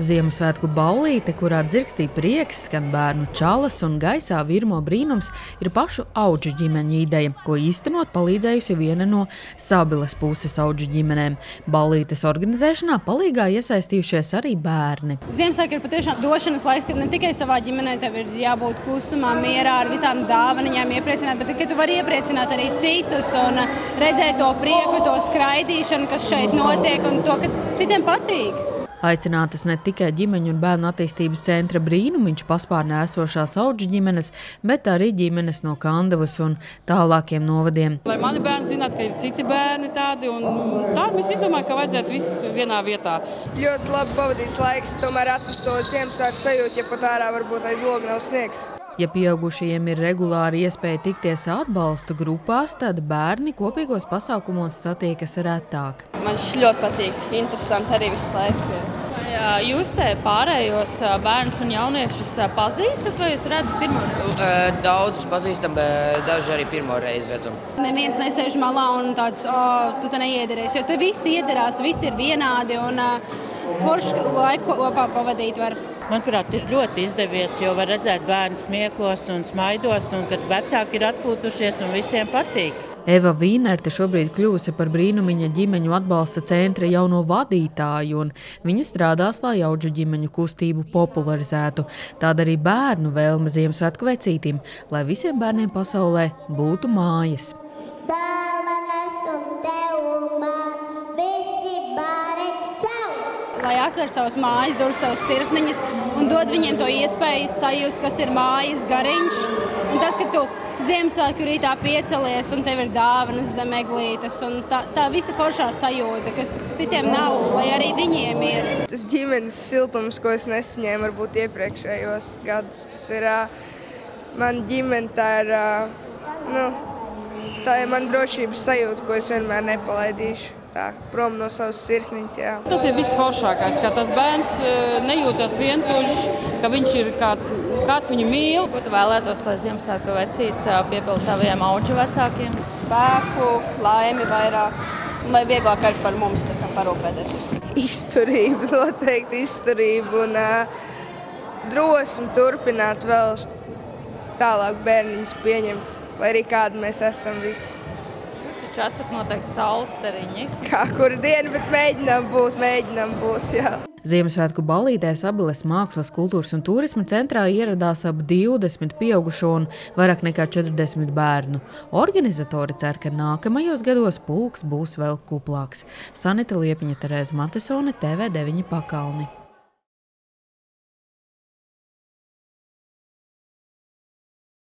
Ziemassvētku ballīte, kurā dzirkstī prieks, skan bērnu čalas un gaisā virmo brīnums, ir pašu Audžu ģimeņu ideja, ko īstenot palīdzējusi viena no Sabiles puses Audžu ģimenēm. Ballītes organizēšanā palīgā iesaistījušies arī bērni. Ziemassvētki ir patiešām došanas laiks, kad ne tikai savā ģimenē tev ir jābūt klusumā, mierā ar visām dāvaniņām iepriecināt, bet ka tu vari iepriecināt arī citus un redzēt to prieku, to skraidīšanu, kas šeit notiek un to, ka citiem patīk. Aicinātas ne tikai ģimeņu un bērnu attīstības centra Brīnumiņš paspārnē esošās Audžu ģimenes, bet arī ģimenes no Kandavas un tālākiem novadiem. Lai mani bērni zinātu, ka ir citi bērni tādi, un tā mēs izdomājam, ka vajadzētu viss vienā vietā. Ļoti labi pavadīts laiks, tomēr atpūst to Ziemassvētku sajūtu, ja pat ārā varbūt aiz loga nav sniegs. Ja pieaugušajiem ir regulāri iespēja tikties atbalsta grupās, tad bērni kopīgos pasākumos satiekas retāk. Man šis ļoti patīk, interesanti arī visu laiku. Jūs te pārējos bērnus un jauniešus pazīstat, vai jūs redzat pirmo reizi? Daudzus pazīstam, bet daži arī pirmo reizi redzam. Neviens nesēž malā un tāds, tu te neiederēs, jo te visi iederās, visi ir vienādi un forši laiku kopā pavadīt var. Manuprāt, ir ļoti izdevies, jo var redzēt bērnu smieklos un smaidos, un kad vecāki ir atpūtušies un visiem patīk. Eva Vīnerte šobrīd kļuvusi par Brīnumiņa ģimeņu atbalsta centra jauno vadītāju, un viņa strādās, lai Audžu ģimeņu kustību popularizētu. Tāda arī bērnu vēlme Ziemassvētku vecītim, lai visiem bērniem pasaulē būtu mājas. Lai atver savas mājas, dur savas sirsniņas un dod viņiem to iespēju sajust, kas ir mājas gariņš. Un tas, ka tu Ziemassvētku rītā piecelies un tev ir dāvanas zem eglītes un tā visa foršā sajūta, kas citiem nav, lai arī viņiem ir. Tas ģimenes siltums, ko es nesaņēmu varbūt iepriekšējos gadus, tas ir man ģimene, tā ir man drošības sajūta, ko es vienmēr nepalaidīšu. Prom no savas sirsniņas, jā. Tas ir viss foršākais, ka tas bērns nejūtas vientuļš, ka viņš ir kāds viņu mīl. Ko tu vēlētos, lai Ziemassvētku vecītis piepilda taviem Audžu vecākiem? Spēku, laimi vairāk, un lai vieglāk arī par mums parūpēties. Izturība, noteikti izturība un drosmi turpināt vēl tālāk bērniņus pieņemt, lai arī kādi mēs esam visi. Jūs esat noteikti saulstariņi. Kā kuru dienu, bet mēģinām būt, jā. Ziemassvētku ballītē Sabiles Mākslas, kultūras un turisma centrā ieradās ap 20 pieaugušo un vairāk nekā 40 bērnu. Organizatori cer, ka nākamajos gados pulks būs vēl kuplāks. Sanita Liepiņa, Terēza Matesone, TV9 Pakalni.